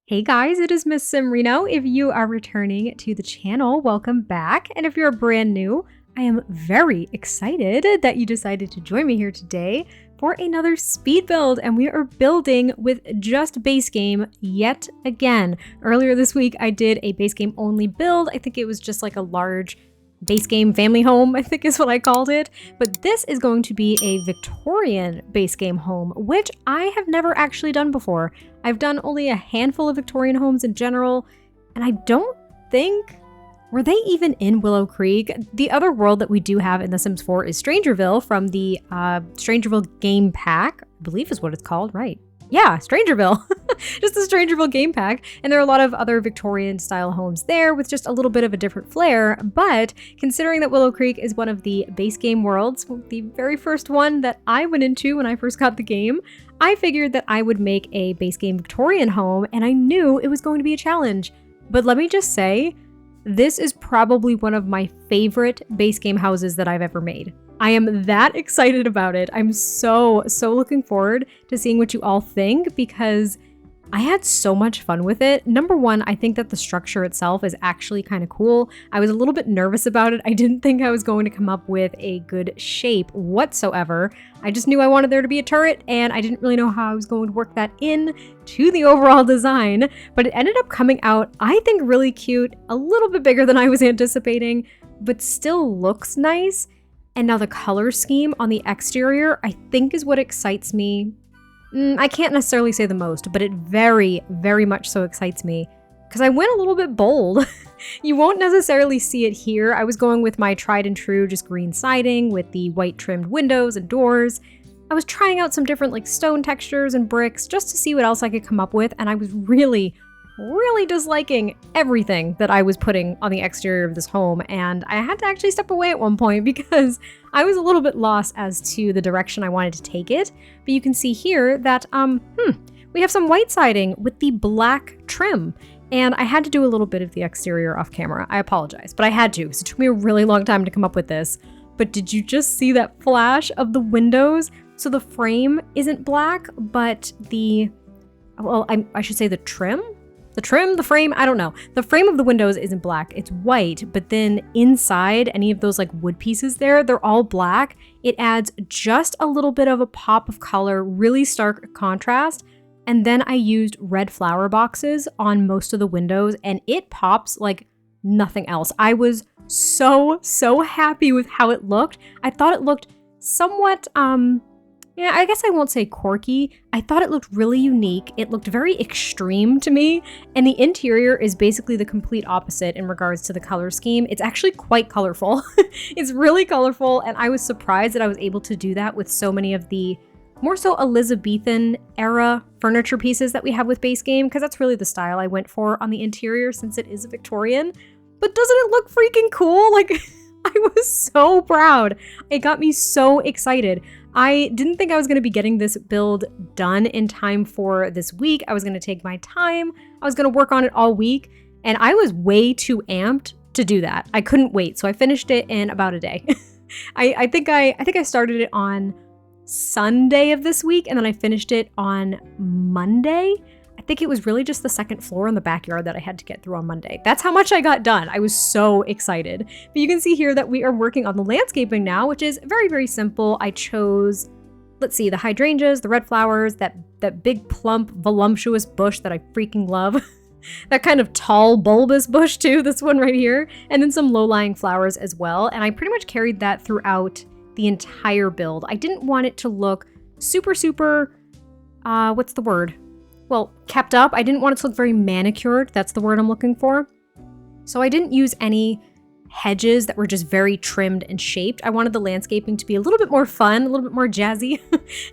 Hey guys, it is MissSimReno. If you are returning to the channel, welcome back. And if you're brand new, I am very excited that you decided to join me here today for another speed build. And we are building with just base game yet again. Earlier this week, I did a base game only build. I think it was just like a large base game family home, I think is what I called it. But this is going to be a Victorian base game home, which I have never actually done before. I've done only a handful of Victorian homes in general, and I don't think, were they even in Willow Creek? The other world that we do have in The Sims 4 is Strangerville from the Strangerville game pack, I believe is what it's called, right? Yeah, Strangerville. Just the Strangerville game pack. And there are a lot of other Victorian style homes there with just a little bit of a different flair. But considering that Willow Creek is one of the base game worlds, the very first one that I went into when I first got the game, I figured that I would make a base game Victorian home, and I knew it was going to be a challenge. But let me just say, this is probably one of my favorite base game houses that I've ever made. I am that excited about it. I'm so looking forward to seeing what you all think because I had so much fun with it. Number one, I think that the structure itself is actually kind of cool. I was a little bit nervous about it. I didn't think I was going to come up with a good shape whatsoever. I just knew I wanted there to be a turret, and I didn't really know how I was going to work that in to the overall design, but it ended up coming out, I think, really cute, a little bit bigger than I was anticipating, but still looks nice. And now the color scheme on the exterior, I think, is what excites me. I can't necessarily say the most, but it very much so excites me because I went a little bit bold. You won't necessarily see it here. I was going with my tried and true just green siding with the white trimmed windows and doors. I was trying out some different like stone textures and bricks just to see what else I could come up with, and I was really disliking everything that I was putting on the exterior of this home, and I had to actually step away at one point because I was a little bit lost as to the direction I wanted to take it. But you can see here that we have some white siding with the black trim, and I had to do a little bit of the exterior off camera. I apologize, but I had to because it took me a really long time to come up with this. But did you just see that flash of the windows? So the frame isn't black, but I should say the trim? The frame, I don't know. The frame of the windows isn't black, it's white, but then inside any of those like wood pieces there, they're all black. It adds just a little bit of a pop of color, really stark contrast. And then I used red flower boxes on most of the windows, and it pops like nothing else. I was so happy with how it looked. I thought it looked somewhat, yeah, I guess I won't say quirky. I thought it looked really unique. It looked very extreme to me, and the interior is basically the complete opposite in regards to the color scheme. It's actually quite colorful. It's really colorful, and I was surprised that I was able to do that with so many of the more so Elizabethan era furniture pieces that we have with base game, because that's really the style I went for on the interior since it is a Victorian. But doesn't it look freaking cool? Like, I was so proud. It got me so excited. I didn't think I was going to be getting this build done in time for this week. I was going to take my time. I was going to work on it all week, and I was way too amped to do that. I couldn't wait, so I finished it in about a day. I think I started it on Sunday of this week, and then I finished it on Monday. I think it was really just the second floor in the backyard that I had to get through on Monday. That's how much I got done. I was so excited. But you can see here that we are working on the landscaping now, which is very simple. I chose, let's see, the hydrangeas, the red flowers, that big plump voluptuous bush that I freaking love. That kind of tall bulbous bush too, this one right here. And then some low-lying flowers as well. And I pretty much carried that throughout the entire build. I didn't want it to look super, what's the word? Well, kept up. I didn't want it to look very manicured. That's the word I'm looking for. So I didn't use any hedges that were just very trimmed and shaped. I wanted the landscaping to be a little bit more fun, a little bit more jazzy.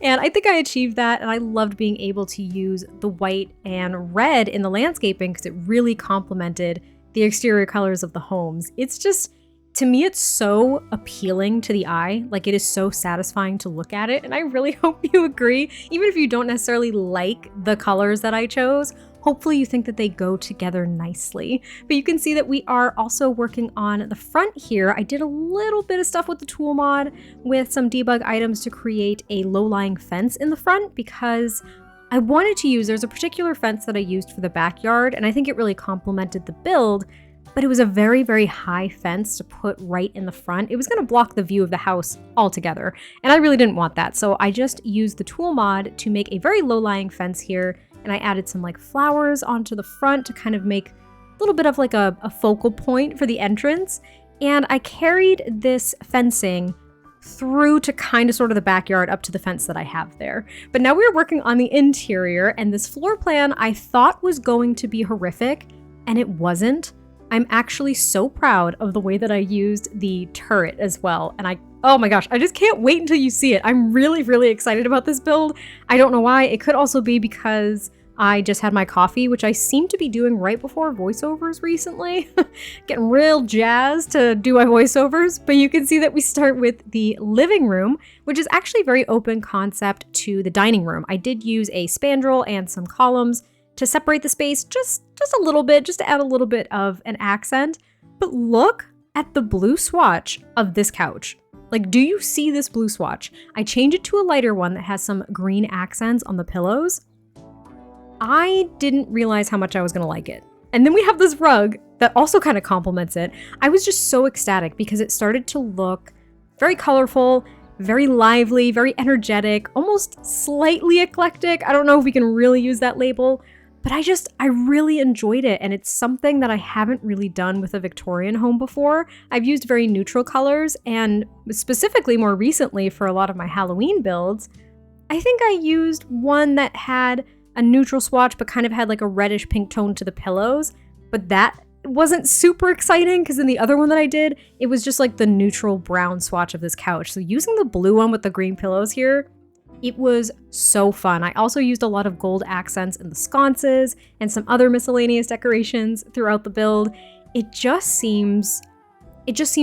And I think I achieved that. And I loved being able to use the white and red in the landscaping because it really complemented the exterior colors of the homes. It's just, to me, it's so appealing to the eye. Like, it is so satisfying to look at it, and I really hope you agree. Even if you don't necessarily like the colors that I chose, hopefully you think that they go together nicely. But you can see that we are also working on the front here. I did a little bit of stuff with the tool mod with some debug items to create a low-lying fence in the front because I wanted to use, there's a particular fence that I used for the backyard, and I think it really complemented the build, but it was a very, very high fence to put right in the front. It was going to block the view of the house altogether, and I really didn't want that. So I just used the tool mod to make a very low-lying fence here, and I added some like flowers onto the front to kind of make a little bit of like a focal point for the entrance. And I carried this fencing through to kind of sort of the backyard up to the fence that I have there. But now we're working on the interior, and this floor plan I thought was going to be horrific, and it wasn't. I'm actually so proud of the way that I used the turret as well. And oh my gosh, I just can't wait until you see it. I'm really, really excited about this build. I don't know why. It could also be because I just had my coffee, which I seem to be doing right before voiceovers recently. Getting real jazzed to do my voiceovers, but you can see that we start with the living room, which is actually very open concept to the dining room. I did use a spandrel and some columns to separate the space just a little bit, just to add a little bit of an accent. But look at the blue swatch of this couch. Like, do you see this blue swatch? I changed it to a lighter one that has some green accents on the pillows. I didn't realize how much I was gonna like it. And then we have this rug that also kind of complements it. I was just so ecstatic because it started to look very colorful, very lively, very energetic, almost slightly eclectic. I don't know if we can really use that label, but I really enjoyed it. And it's something that I haven't really done with a Victorian home before. I've used very neutral colors, and specifically more recently for a lot of my Halloween builds, I think I used one that had a neutral swatch, but kind of had like a reddish pink tone to the pillows. But that wasn't super exciting because in the other one that I did, it was just like the neutral brown swatch of this couch. So using the blue one with the green pillows here, it was so fun. I also used a lot of gold accents in the sconces and some other miscellaneous decorations throughout the build. It just seems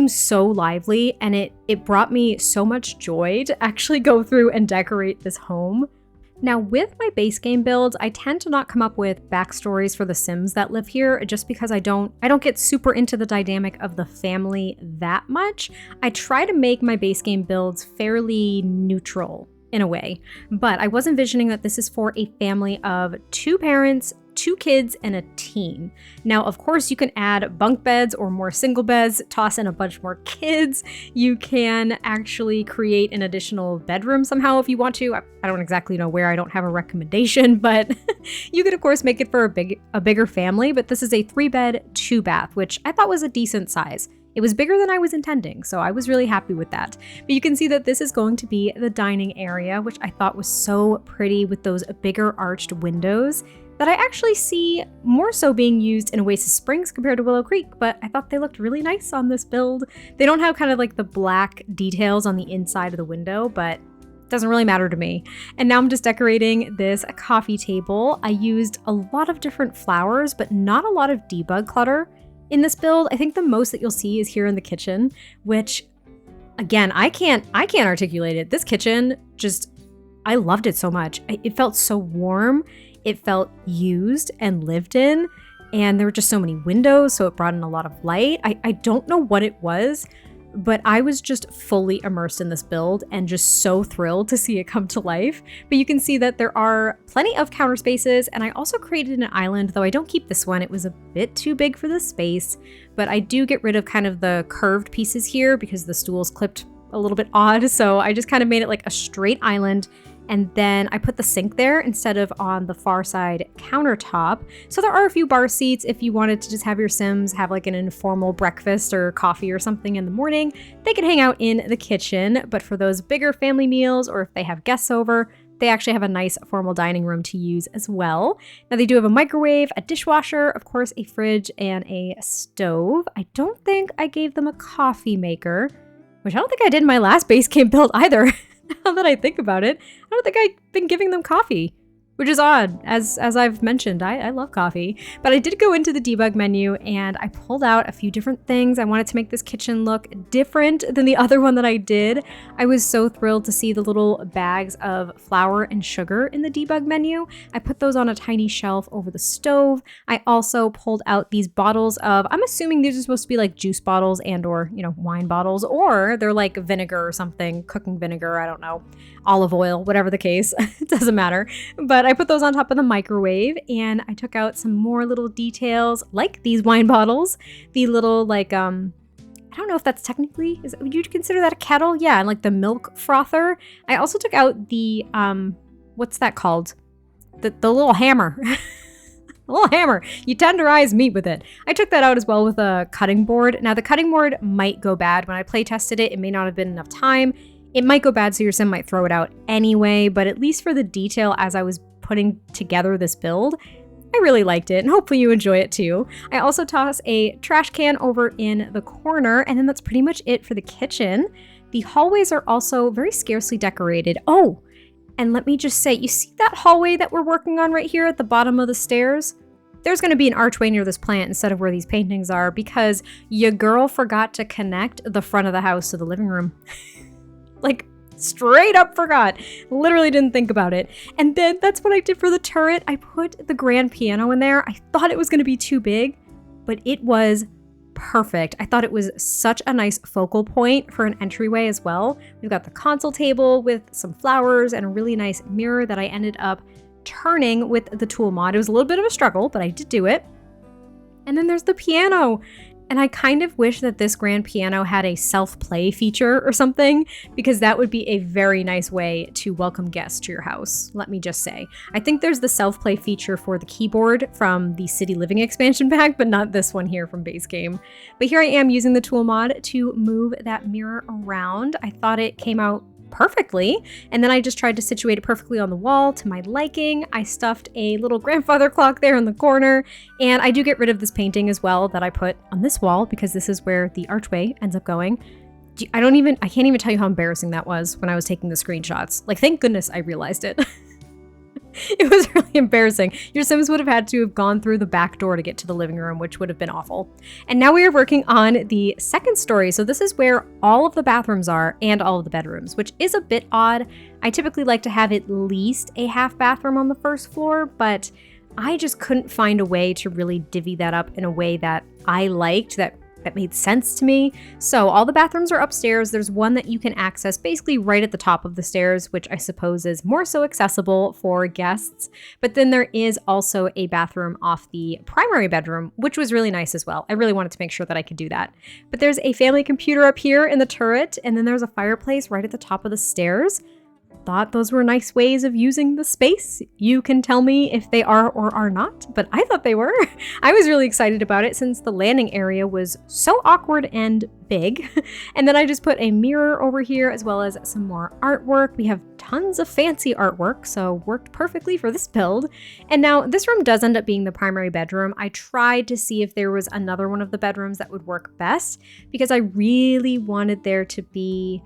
so lively, and it brought me so much joy to actually go through and decorate this home. Now, with my base game builds, I tend to not come up with backstories for the Sims that live here just because I don't get super into the dynamic of the family that much. I try to make my base game builds fairly neutral in a way, but I was envisioning that this is for a family of 2 parents, 2 kids, and a teen. Now, of course, you can add bunk beds or more single beds, toss in a bunch more kids. You can actually create an additional bedroom somehow if you want to. I don't exactly know where, I don't have a recommendation, but you could of course make it for a bigger family, but this is a 3-bed, 2-bath, which I thought was a decent size. It was bigger than I was intending, so I was really happy with that. But you can see that this is going to be the dining area, which I thought was so pretty with those bigger arched windows that I actually see more so being used in Oasis Springs compared to Willow Creek, but I thought they looked really nice on this build. They don't have kind of like the black details on the inside of the window, but it doesn't really matter to me. And now I'm just decorating this coffee table. I used a lot of different flowers, but not a lot of debug clutter in this build. I think the most that you'll see is here in the kitchen, which again, I can't articulate it. This kitchen I loved it so much. It felt so warm. It felt used and lived in, and there were just so many windows, so it brought in a lot of light. I don't know what it was, but I was just fully immersed in this build and just so thrilled to see it come to life. But you can see that there are plenty of counter spaces, and I also created an island, though I don't keep this one. It was a bit too big for this space, but I do get rid of kind of the curved pieces here because the stools clipped a little bit odd, so I just kind of made it like a straight island. And then I put the sink there instead of on the far side countertop. So there are a few bar seats if you wanted to just have your Sims have like an informal breakfast or coffee or something in the morning. They can hang out in the kitchen, but for those bigger family meals or if they have guests over, they actually have a nice formal dining room to use as well. Now they do have a microwave, a dishwasher, of course, a fridge, and a stove. I don't think I gave them a coffee maker, which I don't think I did in my last base game build either. Now that I think about it, I don't think I've been giving them coffee, which is odd. As I've mentioned, I love coffee. But I did go into the debug menu and I pulled out a few different things. I wanted to make this kitchen look different than the other one that I did. I was so thrilled to see the little bags of flour and sugar in the debug menu. I put those on a tiny shelf over the stove. I also pulled out these bottles of, I'm assuming these are supposed to be like juice bottles and or, wine bottles, or they're like vinegar or something, cooking vinegar, I don't know, olive oil, whatever the case, it doesn't matter. But But I put those on top of the microwave, and I took out some more little details like these wine bottles, the little like, I don't know if that's technically, would you consider that a kettle? Yeah, and like the milk frother. I also took out the, what's that called? The little hammer. A little hammer. You tenderize meat with it. I took that out as well with a cutting board. Now the cutting board might go bad. When I play tested it, it may not have been enough time. It might go bad, so your sim might throw it out anyway, but at least for the detail as I was putting together this build, I really liked it, and hopefully you enjoy it too. I also toss a trash can over in the corner, and then that's pretty much it for the kitchen. The hallways are also very scarcely decorated. Oh, and let me just say, you see that hallway that we're working on right here at the bottom of the stairs? There's going to be an archway near this plant instead of where these paintings are because your girl forgot to connect the front of the house to the living room. Like, straight up forgot. Literally didn't think about it. And then that's what I did for the turret. I put the grand piano in there. I thought it was going to be too big, but it was perfect. I thought it was such a nice focal point for an entryway as well. We've got the console table with some flowers and a really nice mirror that I ended up turning with the tool mod. It was a little bit of a struggle, but I did do it. And then there's the piano. And I kind of wish that this grand piano had a self-play feature or something, because that would be a very nice way to welcome guests to your house, let me just say. I think there's the self-play feature for the keyboard from the City Living expansion pack, but not this one here from base game. But here I am using the tool mod to move that mirror around. I thought it came out perfectly, and then I just tried to situate it perfectly on the wall to my liking. I stuffed a little grandfather clock there in the corner, and I do get rid of this painting as well that I put on this wall because this is where the archway ends up going. I can't even tell you how embarrassing that was when I was taking the screenshots. Like, thank goodness I realized it. It was really embarrassing. Your Sims would have had to have gone through the back door to get to the living room, which would have been awful. And now we are working on the second story. So this is where all of the bathrooms are and all of the bedrooms, which is a bit odd. I typically like to have at least a half bathroom on the first floor, but I just couldn't find a way to really divvy that up in a way that I liked, that made sense to me. So all the bathrooms are upstairs. There's one that you can access basically right at the top of the stairs, which I suppose is more so accessible for guests. But then there is also a bathroom off the primary bedroom, which was really nice as well. I really wanted to make sure that I could do that. But there's a family computer up here in the turret, and then there's a fireplace right at the top of the stairs. Thought those were nice ways of using the space. You can tell me if they are or are not, but I thought they were. I was really excited about it since the landing area was so awkward and big. And then I just put a mirror over here as well as some more artwork. We have tons of fancy artwork, so worked perfectly for this build. And now this room does end up being the primary bedroom. I tried to see if there was another one of the bedrooms that would work best because I really wanted there to be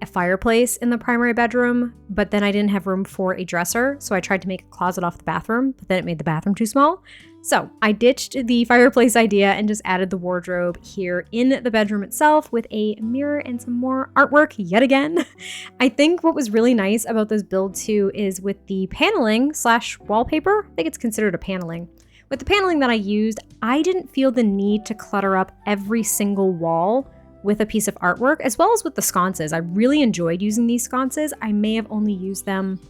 a fireplace in the primary bedroom, but then I didn't have room for a dresser, so I tried to make a closet off the bathroom, but then it made the bathroom too small. So I ditched the fireplace idea and just added the wardrobe here in the bedroom itself with a mirror and some more artwork yet again. I think what was really nice about this build too is with the paneling slash wallpaper, I think it's considered a paneling. With the paneling that I used, I didn't feel the need to clutter up every single wall with a piece of artwork, as well as with the sconces. I really enjoyed using these sconces. I may have only used them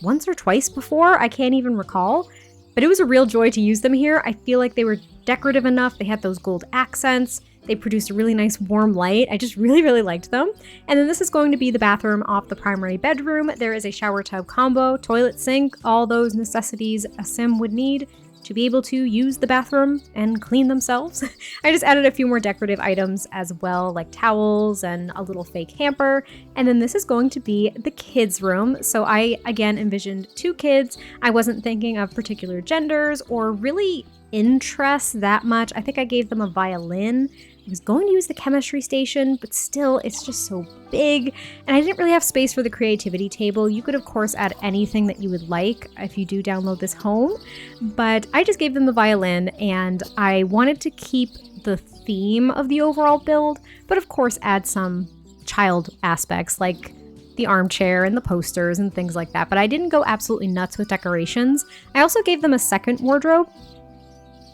once or twice before, I can't even recall, but it was a real joy to use them here. I feel like they were decorative enough. They had those gold accents. They produced a really nice warm light. I just really, really liked them. And then this is going to be the bathroom off the primary bedroom. There is a shower tub combo, toilet sink, all those necessities a sim would need to be able to use the bathroom and clean themselves. I just added a few more decorative items as well, like towels and a little fake hamper. And then this is going to be the kids' room. So I, again, envisioned 2 kids. I wasn't thinking of particular genders or really interests that much. I think I gave them a violin. I was going to use the chemistry station, but still, it's just so big. And I didn't really have space for the creativity table. You could, of course, add anything that you would like if you do download this home. But I just gave them the violin, and I wanted to keep the theme of the overall build, but of course add some child aspects like the armchair and the posters and things like that. But I didn't go absolutely nuts with decorations. I also gave them a second wardrobe.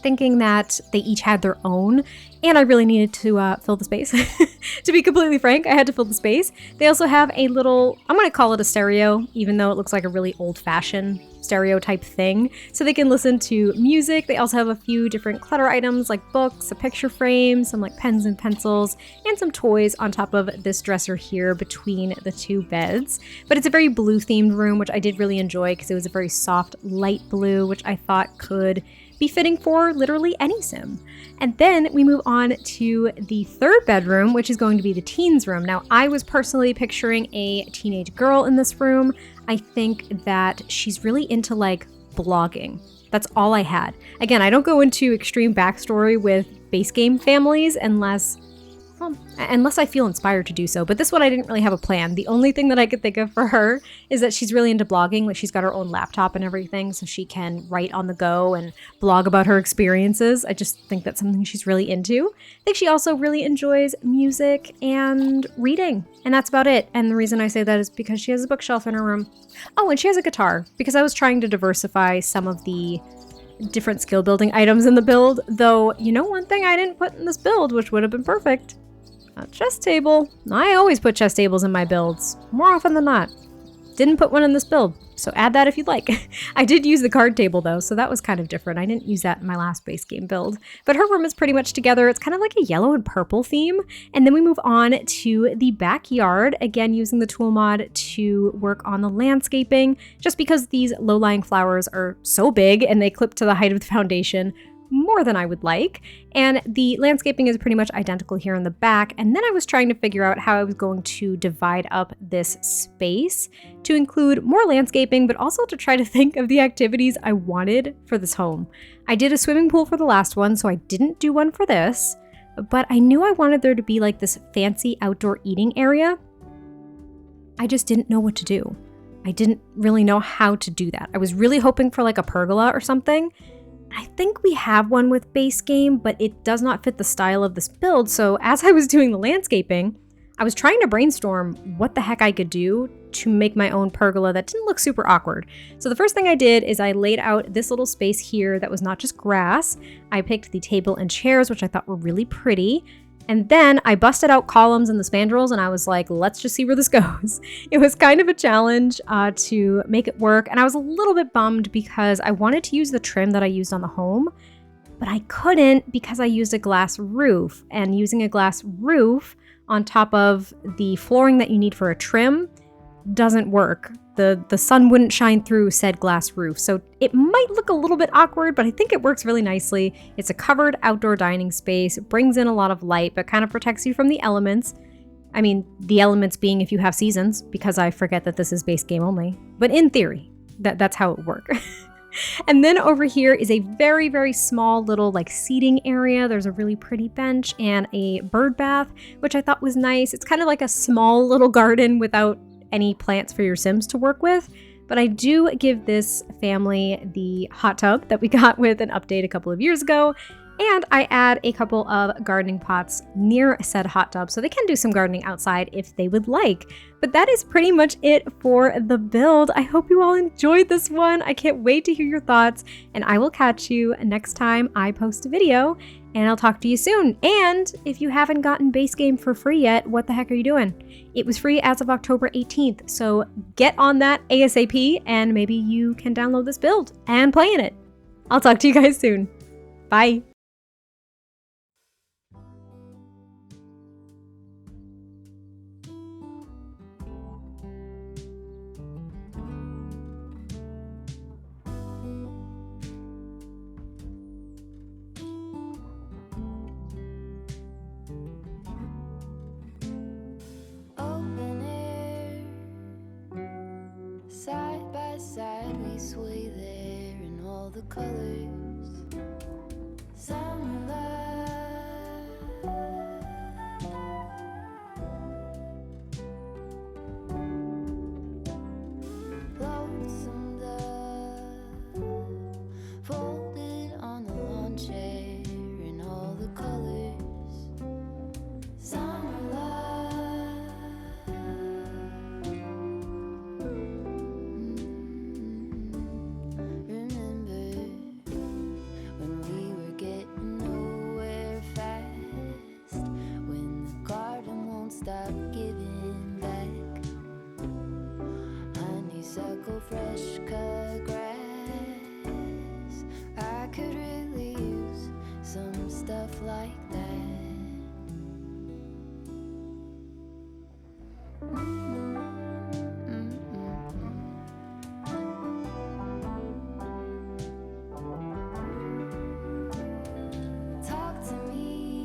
thinking that they each had their own, and I really needed to fill the space. To be completely frank, I had to fill the space. They also have a little, I'm going to call it a stereo, even though it looks like a really old-fashioned stereo type thing, so they can listen to music. They also have a few different clutter items like books, a picture frame, some like pens and pencils, and some toys on top of this dresser here between the two beds. But it's a very blue themed room, which I did really enjoy because it was a very soft light blue, which I thought could be fitting for literally any sim. And then we move on to the third bedroom, which is going to be the teens room. Now, I was personally picturing a teenage girl in this room. I think that she's really into like blogging. That's all I had. Again, I don't go into extreme backstory with base game families unless I feel inspired to do so. But this one, I didn't really have a plan. The only thing that I could think of for her is that she's really into blogging. Like, she's got her own laptop and everything, so she can write on the go and blog about her experiences. I just think that's something she's really into. I think she also really enjoys music and reading, and that's about it. And the reason I say that is because she has a bookshelf in her room. Oh, and she has a guitar, because I was trying to diversify some of the different skill building items in the build. Though, you know, one thing I didn't put in this build, which would have been perfect, a chess table. I always put chess tables in my builds, more often than not. Didn't put one in this build, so add that if you'd like. I did use the card table though, so that was kind of different. I didn't use that in my last base game build. But her room is pretty much together. It's kind of like a yellow and purple theme. And then we move on to the backyard, again using the tool mod to work on the landscaping, just because these low-lying flowers are so big and they clip to the height of the foundation more than I would like. And the landscaping is pretty much identical here in the back. And then I was trying to figure out how I was going to divide up this space to include more landscaping, but also to try to think of the activities I wanted for this home. I did a swimming pool for the last one, so I didn't do one for this, but I knew I wanted there to be like this fancy outdoor eating area. I just didn't know what to do. I didn't really know how to do that. I was really hoping for like a pergola or something. I think we have one with base game, but it does not fit the style of this build. So as I was doing the landscaping, I was trying to brainstorm what the heck I could do to make my own pergola that didn't look super awkward. So the first thing I did is I laid out this little space here that was not just grass. I picked the table and chairs, which I thought were really pretty. And then I busted out columns and the spandrels, and I was like, let's just see where this goes. It was kind of a challenge to make it work, and I was a little bit bummed because I wanted to use the trim that I used on the home, but I couldn't because I used a glass roof, and using a glass roof on top of the flooring that you need for a trim doesn't work. The sun wouldn't shine through said glass roof, so it might look a little bit awkward, but I think it works really nicely. It's a covered outdoor dining space. It brings in a lot of light, but kind of protects you from the elements. I mean, the elements being if you have seasons, because I forget that this is base game only. But in theory, that's how it would work. And then over here is a very, very small little like seating area. There's a really pretty bench and a bird bath, which I thought was nice. It's kind of like a small little garden without any plants for your Sims to work with. But I do give this family the hot tub that we got with an update a couple of years ago. And I add a couple of gardening pots near said hot tub so they can do some gardening outside if they would like. But that is pretty much it for the build. I hope you all enjoyed this one. I can't wait to hear your thoughts, and I will catch you next time I post a video, and I'll talk to you soon. And if you haven't gotten base game for free yet, what the heck are you doing? It was free as of October 18th, so get on that ASAP, and maybe you can download this build and play in it. I'll talk to you guys soon. Bye. Side by side we sway there in all the colors. Summer love. Lonesome dove, folded on the lawn chair in all the colors. Summer love. Remember stop giving back. Honeysuckle, fresh cut grass. I could really use some stuff like that. Talk to me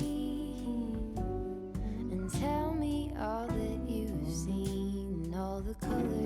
and tell me all that you've seen, all the colors